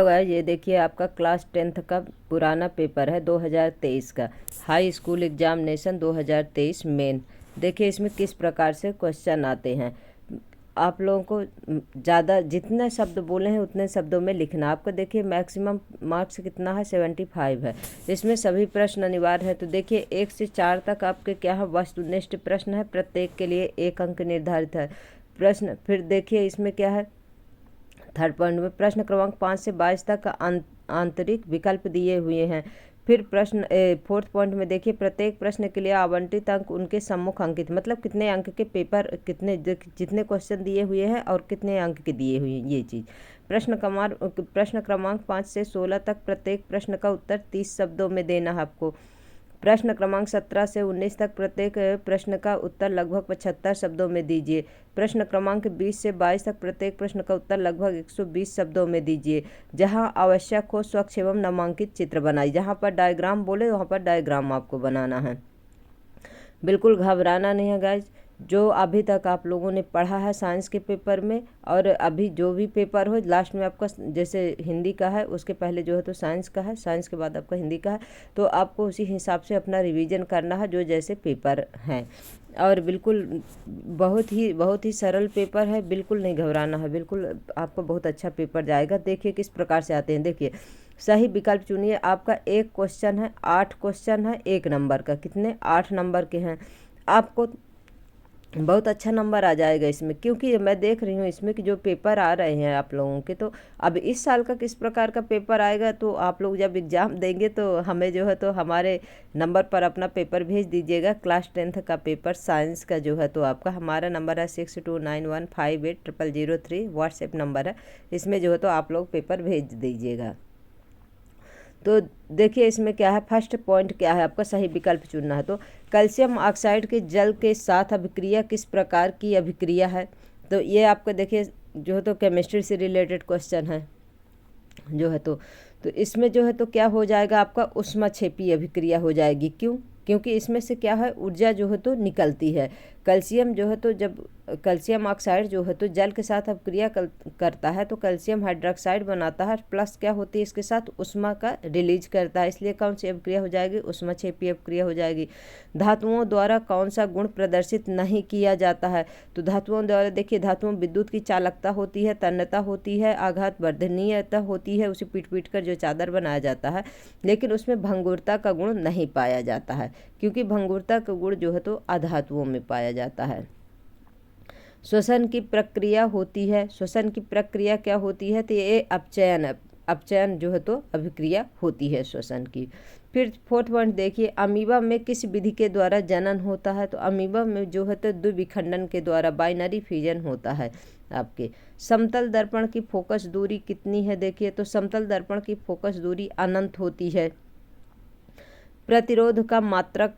तो गाइस ये देखिए आपका क्लास 10th का पुराना पेपर है 2023 का, हाई स्कूल एग्जामिनेशन 2023 मेन। देखिए इसमें किस प्रकार से क्वेश्चन आते हैं। आप लोगों को ज़्यादा जितने शब्द बोले हैं उतने शब्दों में लिखना। आपको देखिए मैक्सिमम मार्क्स कितना है, 75 है। इसमें सभी प्रश्न अनिवार्य है। तो देखिए 1 से 4 तक आपके क्या है, वस्तुनिष्ठ प्रश्न है, प्रत्येक के लिए 1 अंक निर्धारित है प्रश्न। फिर देखिए इसमें क्या है, थर्ड पॉइंट में प्रश्न क्रमांक 5 से 22 तक आंतरिक विकल्प दिए हुए हैं। फिर प्रश्न फोर्थ पॉइंट में देखिए प्रत्येक प्रश्न के लिए आवंटित अंक उनके सम्मुख अंकित, मतलब कितने अंक के पेपर, कितने जितने क्वेश्चन दिए हुए हैं और कितने अंक के दिए हुए हैं, ये चीज़। प्रश्न क्रमांक 5 से 16 तक प्रत्येक प्रश्न का उत्तर 30 शब्दों में देना है आपको। प्रश्न क्रमांक 17 से 19 तक प्रत्येक प्रश्न का उत्तर लगभग 75 शब्दों में दीजिए। प्रश्न क्रमांक 20 से 22 तक प्रत्येक प्रश्न का उत्तर लगभग 120 शब्दों में दीजिए। जहां आवश्यक हो स्वच्छ एवं नामांकित चित्र बनाइए। जहां पर डायग्राम बोले वहां पर डायग्राम आपको बनाना है। बिल्कुल घबराना नहीं है गाइज। जो अभी तक आप लोगों ने पढ़ा है साइंस के पेपर में, और अभी जो भी पेपर हो लास्ट में आपका, जैसे हिंदी का है उसके पहले जो है तो साइंस का है, साइंस के बाद आपका हिंदी का है, तो आपको उसी हिसाब से अपना रिवीजन करना है जो जैसे पेपर हैं। और बिल्कुल बहुत ही सरल पेपर है, बिल्कुल नहीं घबराना है, बिल्कुल आपको बहुत अच्छा पेपर जाएगा। देखिए किस प्रकार से आते हैं। देखिए सही विकल्प चुनिए। आपका एक क्वेश्चन है, 8 क्वेश्चन है 1 नंबर का, कितने 8 नंबर के हैं। आपको बहुत अच्छा नंबर आ जाएगा इसमें, क्योंकि मैं देख रही हूँ इसमें कि जो पेपर आ रहे हैं आप लोगों के, तो अब इस साल का किस प्रकार का पेपर आएगा, तो आप लोग जब एग्ज़ाम देंगे तो हमें जो है तो हमारे नंबर पर अपना पेपर भेज दीजिएगा। क्लास 10th का पेपर साइंस का जो है तो आपका, हमारा नंबर है 6291580003 व्हाट्सएप नंबर है। इसमें जो है तो आप लोग पेपर भेज दीजिएगा। तो देखिए इसमें क्या है, फर्स्ट पॉइंट क्या है, आपका सही विकल्प चुनना है। तो कैल्शियम ऑक्साइड के जल के साथ अभिक्रिया किस प्रकार की अभिक्रिया है। तो ये आपको देखिए जो है तो केमिस्ट्री से रिलेटेड क्वेश्चन है जो है तो इसमें जो है तो क्या हो जाएगा, आपका ऊष्माक्षेपी अभिक्रिया हो जाएगी। क्यों? क्योंकि इसमें से क्या है, ऊर्जा जो है तो निकलती है। कैल्शियम जो है तो जब कैल्शियम ऑक्साइड जो है तो जल के साथ अभिक्रिया करता है तो कैल्शियम हाइड्रोक्साइड बनाता है, प्लस क्या होती है इसके साथ ऊष्मा का रिलीज करता है। इसलिए कौन सी अभिक्रिया हो जाएगी, ऊष्माक्षेपी अभिक्रिया हो जाएगी। धातुओं द्वारा कौन सा गुण प्रदर्शित नहीं किया जाता है। तो धातुओं द्वारा देखिए, धातुओं विद्युत की चालकता होती है, तन्यता होती है, आघात वर्धनीयता होती है, उसे पीट पीट कर जो चादर बनाया जाता है, लेकिन उसमें भंगुरता का गुण नहीं पाया जाता है, क्योंकि भंगुरता का गुण जो है तो अधातुओं में पाया जाता है। श्वसन की प्रक्रिया होती है, श्वसन की प्रक्रिया क्या होती है, तो ये अपचयन जो है तो अभिक्रिया होती है श्वसन की। फिर फोर्थ पॉइंट देखिए, अमीबा में किस विधि के द्वारा जनन होता है। तो अमीबा में जो है तो द्विविखंडन के द्वारा, बाइनरी फिजन होता है आपके। समतल दर्पण की फोकस दूरी कितनी है। देखिए तो समतल दर्पण की फोकस दूरी अनंत होती है। प्रतिरोध का मात्रक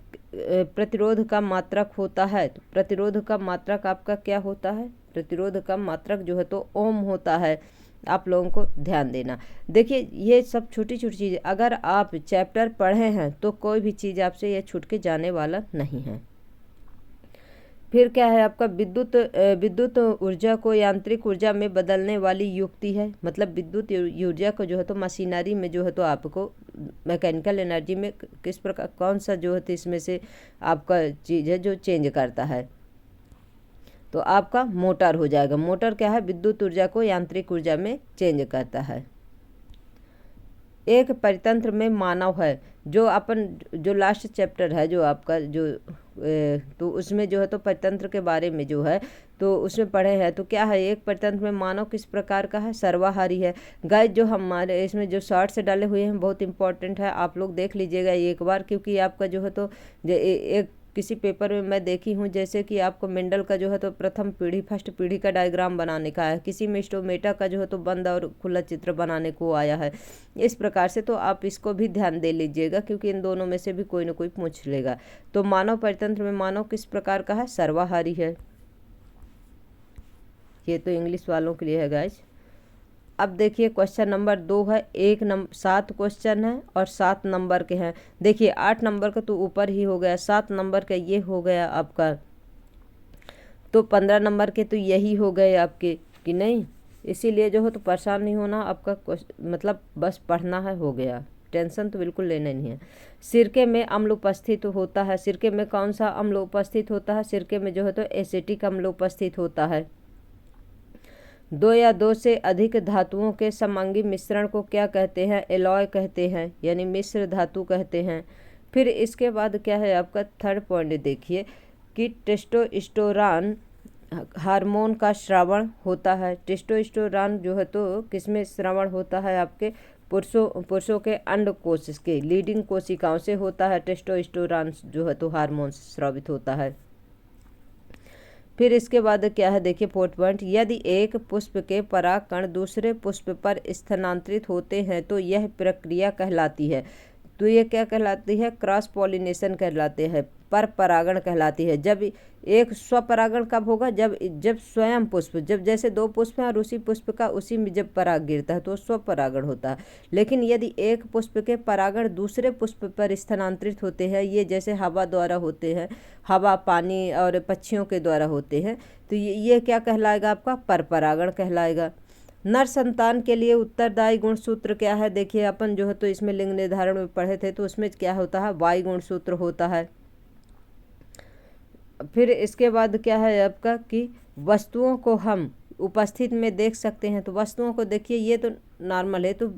होता है। तो प्रतिरोध का मात्रक आपका क्या होता है, प्रतिरोध का मात्रक जो है तो ओम होता है। आप लोगों को ध्यान देना। देखिए ये सब छोटी छोटी चीज़ें, अगर आप चैप्टर पढ़े हैं तो कोई भी चीज़ आपसे ये छूट के जाने वाला नहीं है। फिर क्या है आपका, विद्युत ऊर्जा को यांत्रिक ऊर्जा में बदलने वाली युक्ति है। मतलब विद्युत ऊर्जा को जो है तो मशीनरी में जो है तो आपको मैकेनिकल एनर्जी में किस प्रकार, कौन सा जो है तो इसमें से आपका चीज़ है जो चेंज करता है, तो आपका मोटर हो जाएगा। मोटर क्या है, विद्युत ऊर्जा को यांत्रिक ऊर्जा में चेंज करता है। एक परितंत्र में मानव है, जो लास्ट चैप्टर है जो आपका जो तो उसमें जो है तो परितंत्र के बारे में जो है तो उसमें पढ़े हैं। तो क्या है, एक परितंत्र में मानव किस प्रकार का है, सर्वाहारी है। गाइस जो हमारे इसमें जो शॉर्ट्स डाले हुए हैं बहुत इंपॉर्टेंट है, आप लोग देख लीजिएगा एक बार, क्योंकि आपका जो है तो एक किसी पेपर में मैं देखी हूँ, जैसे कि आपको मेंडल का जो है तो फर्स्ट पीढ़ी का डायग्राम बनाने का है, किसी में स्टोमेटा का जो है तो बंद और खुला चित्र बनाने को आया है। इस प्रकार से तो आप इसको भी ध्यान दे लीजिएगा, क्योंकि इन दोनों में से भी कोई ना कोई पूछ लेगा। तो मानव परितंत्र में मानव किस प्रकार का है, सर्वाहारी है। ये तो इंग्लिश वालों के लिए है गाइस। अब देखिए क्वेश्चन नंबर 2 है, 7 क्वेश्चन है और 7 नंबर के हैं। देखिए 8 नंबर का तो ऊपर ही हो गया, 7 नंबर का ये हो गया आपका, तो 15 नंबर के तो यही हो गए आपके कि नहीं। इसीलिए जो हो तो परेशान नहीं होना, आपका मतलब बस पढ़ना है, हो गया, टेंशन तो बिल्कुल लेना नहीं है। सिरके में अम्ल उपस्थित होता है, सिरके में कौन सा अम्ल उपस्थित होता है? सिरके में जो है तो एसिटिक अम्ल उपस्थित होता है। दो या दो से अधिक धातुओं के समांगी मिश्रण को क्या कहते हैं? एलॉय कहते हैं, यानी मिश्र धातु कहते हैं। फिर इसके बाद क्या है आपका थर्ड पॉइंट देखिए कि टेस्टोस्टेरोन हार्मोन का स्रावण होता है। टेस्टोस्टेरोन जो है तो किसमें स्रावण होता है? आपके पुरुषों के अंडकोश के लीडिंग कोशिकाओं से होता है। टेस्टोस्टेरोन जो है तो हार्मोन स्रावित होता है। फिर इसके बाद क्या है देखिए फोर्थ पॉइंट, यदि एक पुष्प के परागकण दूसरे पुष्प पर स्थानांतरित होते हैं तो यह प्रक्रिया कहलाती है। तो ये क्या कहलाती है? क्रॉस पॉलिनेशन कहलाते हैं, पर परागण कहलाती है। जब एक स्वपरागण कब होगा? जब स्वयं पुष्प, जब जैसे दो पुष्प हैं और उसी पुष्प का उसी में जब पराग गिरता है तो स्वपरागण होता है। लेकिन यदि एक पुष्प के परागण दूसरे पुष्प पर स्थानांतरित होते हैं, ये जैसे हवा द्वारा होते हैं, हवा, पानी और पक्षियों के द्वारा होते हैं, तो ये क्या कहलाएगा? आपका परपरागण कहलाएगा। नर संतान के लिए उत्तरदायी गुणसूत्र क्या है? देखिए अपन जो है तो इसमें लिंग निर्धारण में पढ़े थे, तो उसमें क्या होता है? वाई गुणसूत्र होता है। फिर इसके बाद क्या है आपका कि वस्तुओं को हम उपस्थित में देख सकते हैं। तो वस्तुओं को देखिए, ये तो नॉर्मल है, तो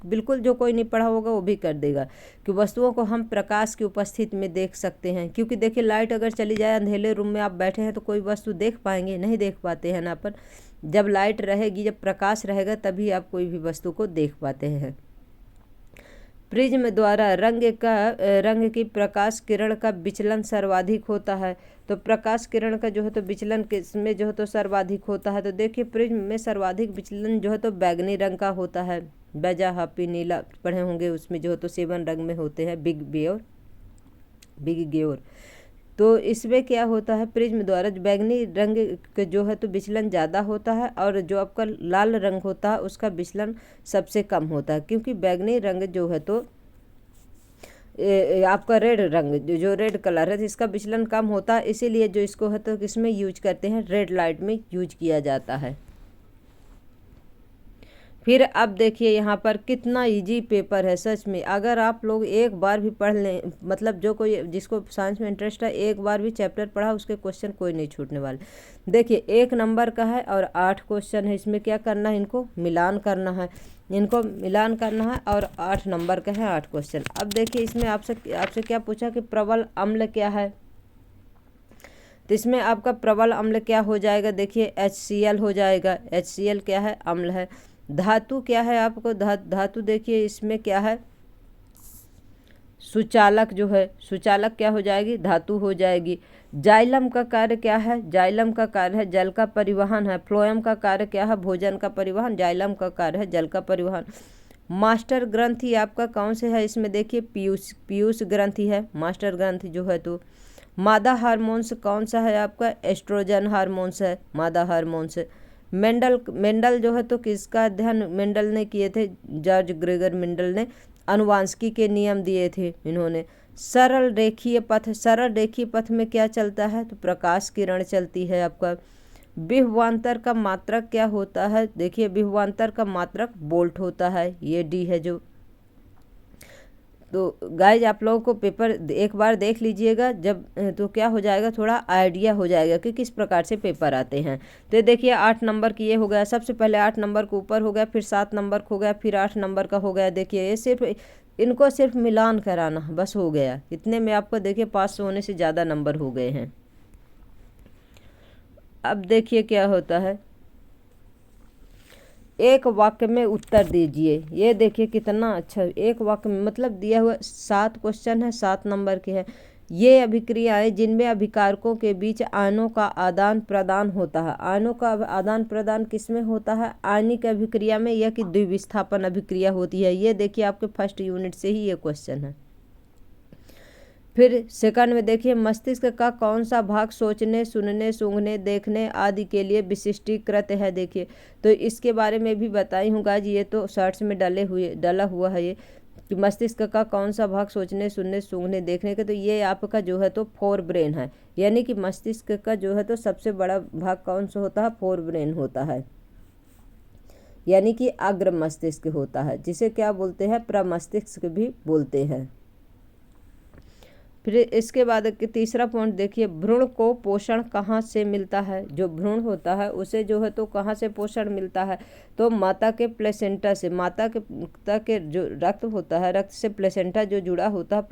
बिल्कुल जो कोई नहीं पढ़ा होगा वो भी कर देगा कि वस्तुओं को हम प्रकाश की उपस्थिति में देख सकते हैं। क्योंकि देखिए लाइट अगर चली जाए, अंधेरे रूम में आप बैठे हैं तो कोई वस्तु देख पाएंगे? नहीं देख पाते हैं ना अपन। जब लाइट रहेगी, जब प्रकाश रहेगा, तभी आप कोई भी वस्तु को देख पाते हैं। प्रिज्म द्वारा रंग की प्रकाश किरण का विचलन सर्वाधिक होता है। तो प्रकाश किरण का जो है तो विचलन किसमें जो है तो सर्वाधिक होता है? तो देखिए प्रिज्म में सर्वाधिक विचलन जो है तो बैगनी रंग का होता है। बेजा, हापी, नीला पढ़े होंगे, उसमें जो है तो 7 रंग में होते हैं, बिग ग्योर। तो इसमें क्या होता है? प्रिज्म द्वारा बैगनी रंग का जो है तो विचलन ज़्यादा होता है, और जो आपका लाल रंग होता है उसका विचलन सबसे कम होता है। क्योंकि बैगनी रंग जो है तो आपका रेड रंग, जो रेड कलर है, इसका विचलन कम होता है, इसीलिए जो इसको है तो किसमें यूज करते हैं? रेड लाइट में यूज किया जाता है। फिर अब देखिए यहाँ पर कितना इजी पेपर है सच में। अगर आप लोग एक बार भी पढ़ लें, मतलब जो कोई जिसको साइंस में इंटरेस्ट है, एक बार भी चैप्टर पढ़ा, उसके क्वेश्चन कोई नहीं छूटने वाले। देखिए 1 नंबर का है और 8 क्वेश्चन है। इसमें क्या करना है? इनको मिलान करना है, और 8 नंबर का है 8 क्वेश्चन। अब देखिए इसमें आपसे क्या पूछा कि प्रबल अम्ल क्या है? तो इसमें आपका प्रबल अम्ल क्या हो जाएगा? देखिए HCl हो जाएगा। HCl क्या है? अम्ल है। धातु क्या है आपको? धातु देखिए इसमें क्या है? सुचालक जो है, सुचालक क्या हो जाएगी? धातु हो जाएगी। जाइलम का कार्य क्या है? जाइलम का कार्य है जल का परिवहन है। फ्लोएम का कार्य क्या है? भोजन का परिवहन। जाइलम का कार्य है जल का परिवहन। मास्टर ग्रंथि आपका कौन से है? इसमें देखिए पीयूष ग्रंथि है, मास्टर ग्रंथि जो है। तो मादा हार्मोन्स कौन सा है आपका? एस्ट्रोजन हार्मोन्स है, मादा हार्मोन्स। मेंडल जो है तो किसका अध्ययन मेंडल ने किए थे? जॉर्ज ग्रेगर मेंडल ने अनुवांशिकी के नियम दिए थे इन्होंने। सरल रेखीय पथ में क्या चलता है? तो प्रकाश किरण चलती है आपका। विभवांतर का मात्रक क्या होता है? देखिए विभवांतर का मात्रक वोल्ट होता है, ये डी है जो। तो गाइज आप लोगों को पेपर एक बार देख लीजिएगा, जब तो क्या हो जाएगा, थोड़ा आइडिया हो जाएगा कि किस प्रकार से पेपर आते हैं। तो देखिए 8 नंबर की ये हो गया, सबसे पहले 8 नंबर के ऊपर हो गया, फिर 7 नंबर का हो गया, फिर 8 नंबर का हो गया। देखिए ये इनको सिर्फ मिलान कराना बस हो गया। इतने में आपको देखिए 500 होने से ज़्यादा नंबर हो गए हैं। अब देखिए क्या होता है, एक वाक्य में उत्तर दीजिए। ये देखिए कितना अच्छा, एक वाक्य में मतलब दिया हुआ 7 क्वेश्चन है, 7 नंबर के हैं। ये अभिक्रियाएं जिनमें अभिकारकों के बीच आयनों का आदान प्रदान होता है। आयनों का आदान प्रदान किस में होता है? आयनिक अभिक्रिया में, या कि द्विविस्थापन अभिक्रिया होती है। ये देखिए आपके फर्स्ट यूनिट से ही ये क्वेश्चन है। फिर सेकंड में देखिए मस्तिष्क का कौन सा भाग सोचने, सुनने, सूंघने, देखने आदि के लिए विशिष्टीकृत है? देखिए तो इसके बारे में भी बताई हूँ गाइज, ये तो शॉर्ट्स में डला हुआ है ये कि मस्तिष्क का कौन सा भाग सोचने, सुनने, सूंघने, देखने का। तो ये आपका जो है तो फोर ब्रेन है, यानी कि मस्तिष्क का जो है तो सबसे बड़ा भाग कौन सा होता है? फोर ब्रेन होता है। यानी कि अग्र मस्तिष्क होता है, जिसे क्या बोलते हैं, प्रमस्तिष्क भी बोलते हैं। फिर इसके बाद तीसरा पॉइंट देखिए, भ्रूण को पोषण कहाँ से मिलता है। जो भ्रूण होता है उसे जो है तो कहाँ से पोषण मिलता है, तो माता के प्लेसेंटा से। माता के जो रक्त होता है, रक्त से प्लेसेंटा जो जुड़ा होता है,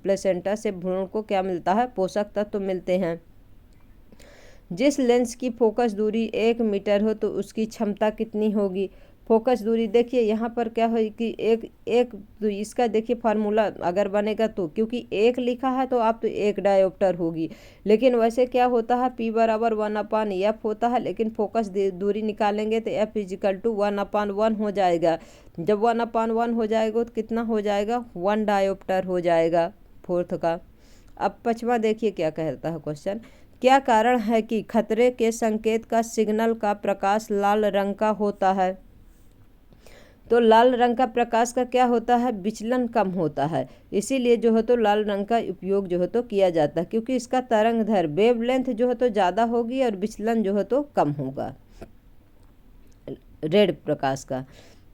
प्लेसेंटा से भ्रूण को क्या मिलता है, पोषक तत्व मिलते हैं। जिस लेंस की फोकस दूरी 1 मीटर हो तो उसकी क्षमता कितनी होगी। फोकस दूरी देखिए यहाँ पर क्या है कि एक तो इसका देखिए फार्मूला अगर बनेगा तो, क्योंकि 1 लिखा है तो आप तो 1 डायोप्टर होगी, लेकिन वैसे क्या होता है P बराबर 1/f होता है, लेकिन फोकस दूरी निकालेंगे तो F = 1/1 हो जाएगा। जब 1/1 हो जाएगा तो कितना हो जाएगा, 1 डायोप्टर हो जाएगा फोर्थ का। अब पांचवा देखिए क्या कहता है क्वेश्चन, क्या कारण है कि खतरे के संकेत का सिग्नल का प्रकाश लाल रंग का होता है। तो लाल रंग का प्रकाश का क्या होता है, विचलन कम होता है, इसीलिए जो है तो लाल रंग का उपयोग जो है तो किया जाता है, क्योंकि इसका तरंग दैर्घ्य वेवलेंथ जो है तो ज़्यादा होगी और विचलन जो है तो कम होगा रेड प्रकाश का।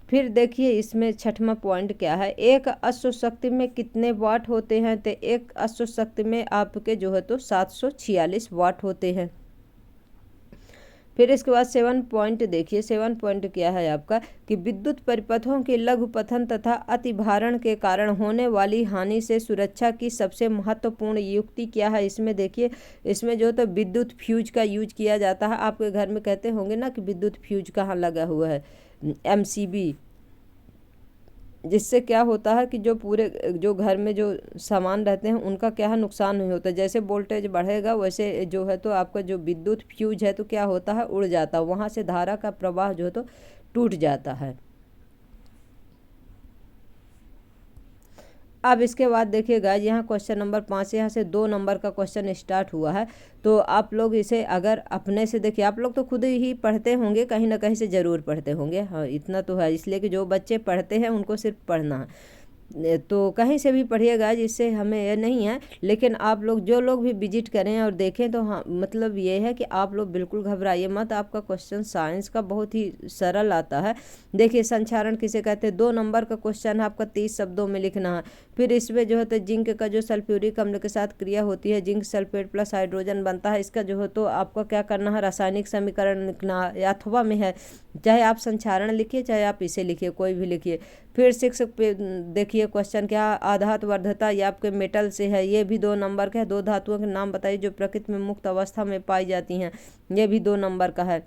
फिर देखिए इसमें छठवां पॉइंट क्या है, एक अश्व शक्ति में कितने वाट होते हैं। तो एक अश्व शक्ति में आपके जो है तो 746 वाट होते हैं। फिर इसके बाद 7 पॉइंट देखिए, 7 पॉइंट क्या है आपका कि विद्युत परिपथों के लघुपथन तथा अतिभारण के कारण होने वाली हानि से सुरक्षा की सबसे महत्वपूर्ण युक्ति क्या है। इसमें देखिए, इसमें जो तो विद्युत फ्यूज का यूज किया जाता है। आपके घर में कहते होंगे ना कि विद्युत फ्यूज कहाँ लगा हुआ है, MCB, जिससे क्या होता है कि जो पूरे जो घर में जो सामान रहते हैं उनका क्या है, नुकसान नहीं होता। जैसे वोल्टेज बढ़ेगा वैसे जो है तो आपका जो विद्युत फ्यूज है तो क्या होता है, उड़ जाता है, वहाँ से धारा का प्रवाह जो है तो टूट जाता है। अब इसके बाद देखिएगा यहाँ क्वेश्चन नंबर 5, यहाँ से 2 नंबर का क्वेश्चन स्टार्ट हुआ है। तो आप लोग इसे अगर अपने से देखिए, आप लोग तो खुद ही पढ़ते होंगे, कहीं ना कहीं से ज़रूर पढ़ते होंगे, हाँ इतना तो है, इसलिए कि जो बच्चे पढ़ते हैं उनको सिर्फ पढ़ना है, तो कहीं से भी पढ़िएगा, जिससे हमें ये नहीं है। लेकिन आप लोग जो लोग भी विजिट करें और देखें तो हाँ, मतलब ये है कि आप लोग बिल्कुल घबराइए मत। आपका क्वेश्चन साइंस का बहुत ही सरल आता है। देखिए संक्षारण किसे कहते हैं, 2 नंबर का क्वेश्चन है आपका, 30 शब्दों में लिखना है। फिर इसमें जो है तो जिंक का जो सल्फ्यूरिक अम्ल के साथ क्रिया होती है, जिंक सल्फेट प्लस हाइड्रोजन बनता है। इसका जो है तो आपको क्या करना है, रासायनिक समीकरण लिखना है, अथवा में है, चाहे आप संक्षारण लिखिए चाहे आप इसे लिखिए, कोई भी लिखिए। फिर 6 पे देखिए क्वेश्चन क्या, आधात वर्धता ये आपके मेटल से है, ये भी 2 नंबर का है। 2 धातुओं के नाम बताइए जो प्रकृति में मुक्त अवस्था में पाई जाती हैं, ये भी 2 नंबर का है।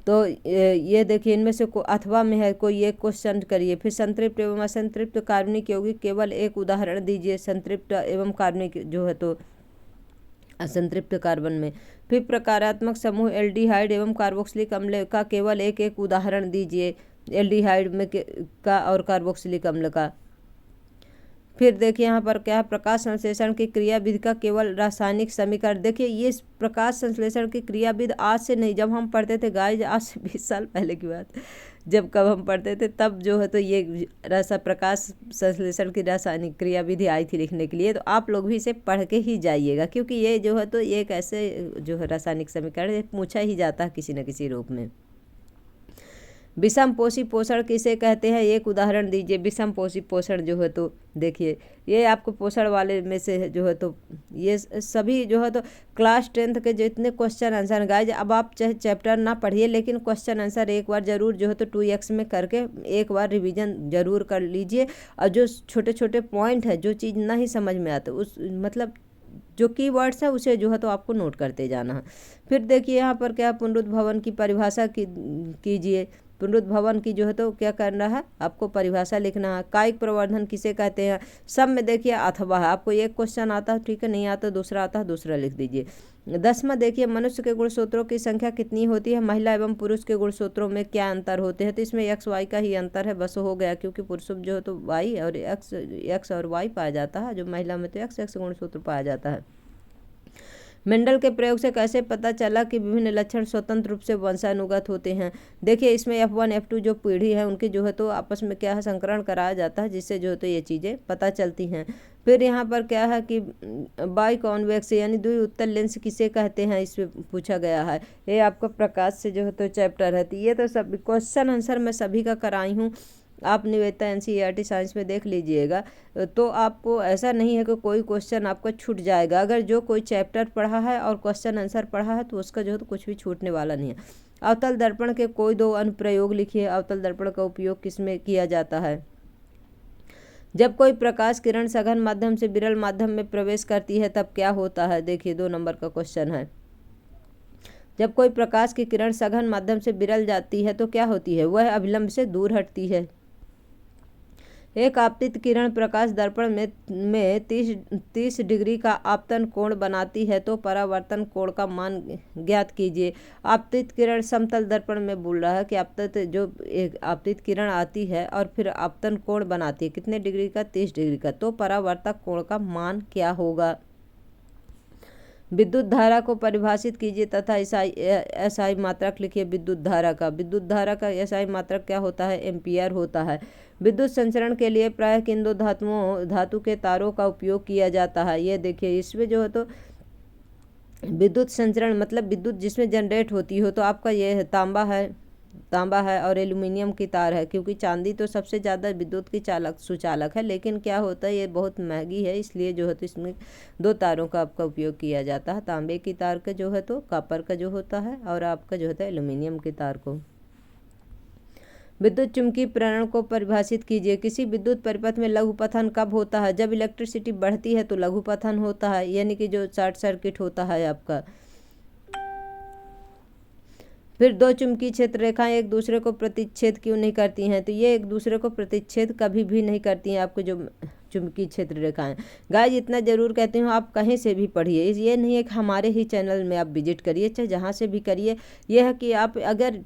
तो ये देखिए इनमें से अथवा में है कोई एक क्वेश्चन करिए। फिर संतृप्त एवं असंतृप्त कार्बनिक यौगिक केवल एक उदाहरण दीजिए, संतृप्त एवं कार्बनिक जो है तो असंतृप्त कार्बन में। फिर प्रकारात्मक समूह एल्डिहाइड एवं कार्बोक्सिलिक अम्ल का केवल एक उदाहरण दीजिए, एल्डिहाइड में का और कार्बोक्सिलिक अम्ल का। फिर देखिए यहाँ पर क्या है, प्रकाश संश्लेषण की क्रियाविधि का केवल रासायनिक समीकरण। देखिए ये प्रकाश संश्लेषण की क्रियाविधि आज से नहीं, जब हम पढ़ते थे गाइस, आज से 20 साल पहले की बात, जब कब हम पढ़ते थे तब जो है तो ये प्रकाश संश्लेषण की रासायनिक क्रियाविधि आई थी लिखने के लिए। तो आप लोग भी इसे पढ़ के ही जाइएगा, क्योंकि ये जो है तो एक ऐसे जो है रासायनिक समीकरण पूछा ही जाता है किसी न किसी रूप में। विषमपोषी पोषण किसे कहते हैं, एक उदाहरण दीजिए। विषमपोषी पोषण जो है तो देखिए ये आपको पोषण वाले में से जो है तो ये सभी जो है तो क्लास 10th के जितने क्वेश्चन आंसर गाइज, अब आप चाहे चैप्टर ना पढ़िए लेकिन क्वेश्चन आंसर एक बार जरूर जो है तो 2x में करके एक बार रिवीजन जरूर कर लीजिए। और जो छोटे छोटे पॉइंट है, जो चीज़ नहीं समझ में आते उस मतलब जो कीवर्ड्स है उसे जो है तो आपको नोट करते जाना है। फिर देखिए यहाँ पर क्या, पुनरुद्भवन की परिभाषा कीजिए। पुनरुद्भवन की जो है तो क्या करना है, आपको परिभाषा लिखना है। कायिक प्रवर्धन किसे कहते हैं, सब में देखिए अथवा है, आपको एक क्वेश्चन आता है ठीक है, नहीं आता दूसरा आता है, दूसरा लिख दीजिए। 10वां देखिए, मनुष्य के गुणसूत्रों की संख्या कितनी होती है, महिला एवं पुरुष के गुणसूत्रों में क्या अंतर होते हैं। तो इसमें XY का ही अंतर है, बस हो गया, क्योंकि पुरुष जो है तो Y और X और Y पाया जाता है, जो महिला में तो XX गुणसूत्र पाया जाता है। मेंडल के प्रयोग से कैसे पता चला कि विभिन्न लक्षण स्वतंत्र रूप से वंशानुगत होते हैं? देखिए इसमें F1 F2 जो पीढ़ी है उनकी जो है तो आपस में क्या है संकरण कराया जाता है, जिससे जो है तो ये चीज़ें पता चलती हैं। फिर यहाँ पर क्या है कि बाई कॉन्वेक्स यानी द्विउत्तल लेंस किसे कहते हैं, इस पे पूछा गया है। ये आपका प्रकाश से जो है तो चैप्टर है। तो ये तो सब क्वेश्चन आंसर मैं सभी का कराई हूँ, आप निवेदिता NCERT साइंस में देख लीजिएगा। तो आपको ऐसा नहीं है कि कोई क्वेश्चन आपका छूट जाएगा। अगर जो कोई चैप्टर पढ़ा है और क्वेश्चन आंसर पढ़ा है तो उसका जो है तो कुछ भी छूटने वाला नहीं है। अवतल दर्पण के कोई दो अनुप्रयोग लिखिए। अवतल दर्पण का उपयोग किस में किया जाता है? जब कोई प्रकाश किरण सघन माध्यम से विरल माध्यम में प्रवेश करती है तब क्या होता है? देखिए 2 नंबर का क्वेश्चन है। जब कोई प्रकाश की किरण सघन माध्यम से विरल जाती है तो क्या होती है? वह अभिलंब से दूर हटती है। एक आपतित किरण प्रकाश दर्पण में 30 डिग्री का आपतन कोण बनाती है तो परावर्तन कोण का मान ज्ञात कीजिए। आपतित किरण समतल दर्पण में बोल रहा है कि आपतित किरण आती है और फिर आपतन कोण बनाती है कितने डिग्री का? 30 डिग्री का। तो परावर्तक कोण का मान क्या होगा? विद्युत धारा को परिभाषित कीजिए तथा एसआई मात्रक लिखिए। विद्युत धारा का एसआई मात्रक क्या होता है? एम्पियर होता है। विद्युत संचरण के लिए प्रायः किन दो धातु के तारों का उपयोग किया जाता है? ये देखिए इसमें जो है तो विद्युत संचरण मतलब विद्युत जिसमें जनरेट होती हो तो आपका ये तांबा है और एल्यूमिनियम की तार है, क्योंकि चांदी तो सबसे ज़्यादा विद्युत की सुचालक है, लेकिन क्या होता है ये बहुत महंगी है, इसलिए जो है तो इसमें 2 तारों का आपका उपयोग किया जाता है। तांबे की तार का जो है तो कॉपर का जो होता है और आपका जो होता है एल्यूमिनियम की तार को। विद्युत चुम्बकीय प्रेरण को परिभाषित कीजिए। किसी विद्युत परिपथ में लघुपथन कब होता है? जब इलेक्ट्रिसिटी बढ़ती है तो लघुपथन होता है, यानी कि जो शॉर्ट सर्किट होता है आपका। फिर 2 चुंबकीय क्षेत्र रेखाएं एक दूसरे को प्रतिच्छेद क्यों नहीं करती हैं? तो ये एक दूसरे को प्रतिच्छेद कभी भी नहीं करती हैं आपको जो चुंबकीय क्षेत्र रेखाएं। गाइस इतना जरूर कहती हूँ, आप कहीं से भी पढ़िए, ये नहीं है कि हमारे ही चैनल में आप विजिट करिए, चाहे जहाँ से भी करिए। यह है कि आप अगर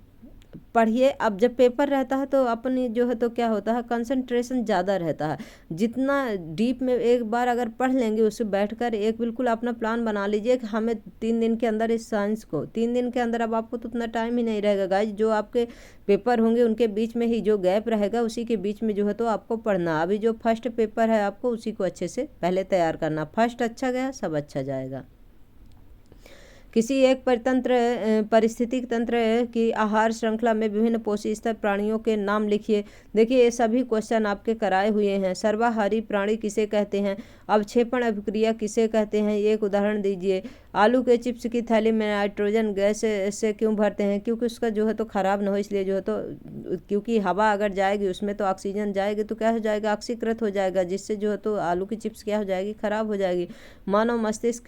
पढ़िए, अब जब पेपर रहता है तो अपनी जो है तो क्या होता है कंसंट्रेशन ज़्यादा रहता है। जितना डीप में एक बार अगर पढ़ लेंगे उससे बैठकर एक बिल्कुल अपना प्लान बना लीजिए कि हमें 3 दिन के अंदर इस साइंस को 3 दिन के अंदर, अब आपको तो उतना टाइम ही नहीं रहेगा गाइज। जो आपके पेपर होंगे उनके बीच में ही जो गैप रहेगा उसी के बीच में जो है तो आपको पढ़ना। अभी जो फर्स्ट पेपर है आपको उसी को अच्छे से पहले तैयार करना। फर्स्ट अच्छा गया सब अच्छा जाएगा। किसी एक पारिस्थितिक तंत्र की आहार श्रृंखला में विभिन्न पोषी स्तर प्राणियों के नाम लिखिए। देखिए ये सभी क्वेश्चन आपके कराए हुए हैं। सर्वाहारी प्राणी किसे कहते हैं? अवक्षेपण अभिक्रिया किसे कहते हैं? एक उदाहरण दीजिए। आलू के चिप्स की थैली में नाइट्रोजन गैस से क्यों भरते हैं? क्योंकि उसका जो है तो खराब न हो इसलिए जो है तो, क्योंकि हवा अगर जाएगी उसमें तो ऑक्सीजन जाएगी तो क्या हो जाएगा, ऑक्सीकृत हो जाएगा, जिससे जो है तो आलू की चिप्स क्या हो जाएगी, खराब हो जाएगी। मानव मस्तिष्क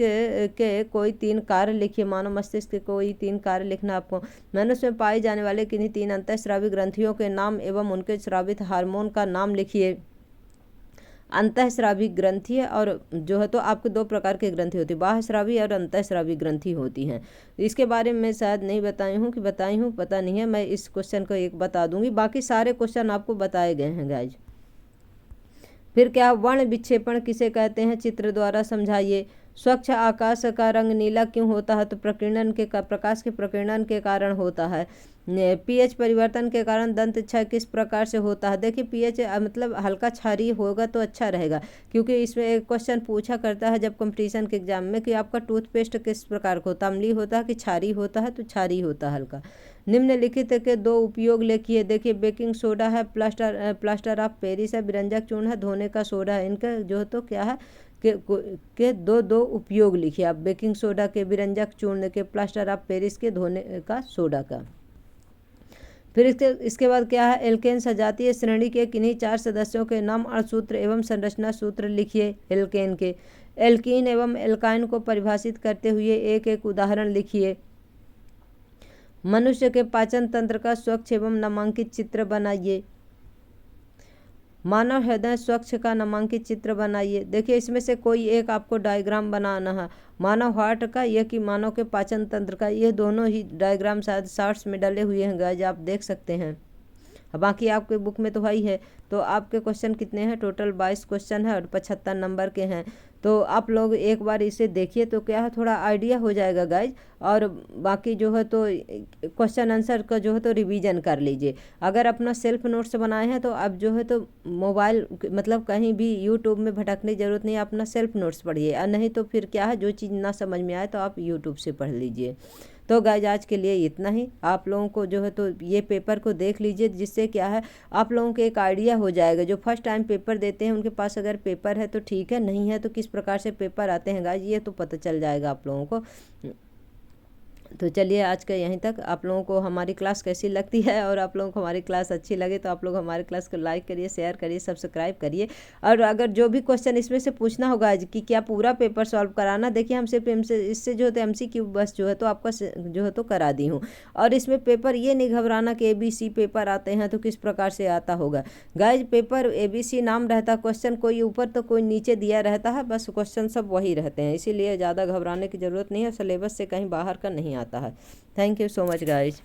के कोई 3 कार्य लिखिए। मानव मस्तिष्क के कोई 3 कार्य लिखना आपको। मनुष्य में पाई जाने वाले किन्हीं 3 अंतःस्रावी ग्रंथियों के नाम एवं उनके स्रावित हार्मोन का नाम लिखिए। अंतःस्रावी ग्रंथि और जो है तो आपको 2 प्रकार की ग्रंथि होती है, बाह्यस्रावी और अंतःस्रावी ग्रंथि होती हैं। इसके बारे में शायद नहीं बताई हूँ कि बताई हूँ पता नहीं है, मैं इस क्वेश्चन को एक बता दूंगी, बाकी सारे क्वेश्चन आपको बताए गए हैं गाइज। फिर क्या वर्ण विक्षेपण किसे कहते हैं? चित्र द्वारा समझाइए। स्वच्छ आकाश का रंग नीला क्यों होता है? तो प्रकाश के प्रकीर्णन के कारण होता है। पीएच परिवर्तन के कारण दंत क्षय किस प्रकार से होता है? देखिए पीएच मतलब हल्का क्षारीय होगा तो अच्छा रहेगा, क्योंकि इसमें एक क्वेश्चन पूछा करता है जब कंपटीशन के एग्जाम में कि आपका टूथपेस्ट किस प्रकार का होता है, अम्लीय होता है कि क्षारीय होता है? तो क्षारीय होता है हल्का। निम्नलिखित के 2 उपयोग लिखिए। देखिए बेकिंग सोडा है, प्लास्टर ऑफ पेरिस है, विरंजक चूर्ण है, धोने का सोडा है। इनका जो है तो क्या है के 2 उपयोग लिखिए आप। बेकिंग सोडा के, विरंजक चूर्ण के, प्लास्टर ऑफ पेरिस के, धोने का सोडा का। फिर इसके बाद क्या है? एल्केन सजातीय श्रेणी के किन्हीं 4 सदस्यों के नाम, अणुसूत्र एवं संरचना सूत्र लिखिए एल्केन के। एल्कीन एवं एल्काइन को परिभाषित करते हुए एक एक उदाहरण लिखिए। मनुष्य के पाचन तंत्र का स्वच्छ एवं नामांकित चित्र बनाइए। मानव हृदय स्वच्छ का नामांकित चित्र बनाइए। देखिए इसमें से कोई एक आपको डायग्राम बनाना है। मानव हार्ट का, यह कि मानव के पाचन तंत्र का, ये दोनों ही डायग्राम शायद शॉर्ट्स में डले हुए हैं गाइज, आप देख सकते हैं। बाकी आपके बुक में तो है ही है। तो आपके क्वेश्चन कितने हैं, टोटल 22 क्वेश्चन है और 75 नंबर के हैं। तो आप लोग एक बार इसे देखिए तो क्या है, थोड़ा आइडिया हो जाएगा गाइज। और बाकी जो है तो क्वेश्चन आंसर का जो है तो रिवीजन कर लीजिए। अगर अपना सेल्फ नोट्स बनाए हैं तो अब जो है तो मोबाइल मतलब कहीं भी यूट्यूब में भटकने की ज़रूरत नहीं है, अपना सेल्फ नोट्स पढ़िए। और नहीं तो फिर क्या है, जो चीज़ ना समझ में आए तो आप यूट्यूब से पढ़ लीजिए। तो गाइज आज के लिए इतना ही। आप लोगों को जो है तो ये पेपर को देख लीजिए, जिससे क्या है आप लोगों को एक आइडिया हो जाएगा। जो फर्स्ट टाइम पेपर देते हैं उनके पास अगर पेपर है तो ठीक है, नहीं है तो किस प्रकार से पेपर आते हैं गाइज ये तो पता चल जाएगा आप लोगों को। तो चलिए आज का यहीं तक। आप लोगों को हमारी क्लास कैसी लगती है, और आप लोगों को हमारी क्लास अच्छी लगे तो आप लोग हमारी क्लास को लाइक करिए, शेयर करिए, सब्सक्राइब करिए। और अगर जो भी क्वेश्चन इसमें से पूछना होगा आज कि क्या पूरा पेपर सॉल्व कराना, देखिए हम सिर्फ इससे जो है MCQ बस जो है तो आपका जो है तो करा दी हूँ। और इसमें पेपर ये नहीं घबराना कि ABC पेपर आते हैं तो किस प्रकार से आता होगा। गाइज पेपर ABC नाम रहता, क्वेश्चन कोई ऊपर तो कोई नीचे दिया रहता है, बस क्वेश्चन सब वही रहते हैं, इसीलिए ज़्यादा घबराने की ज़रूरत नहीं है। सिलेबस से कहीं बाहर का नहीं आता है। Thank you so much guys.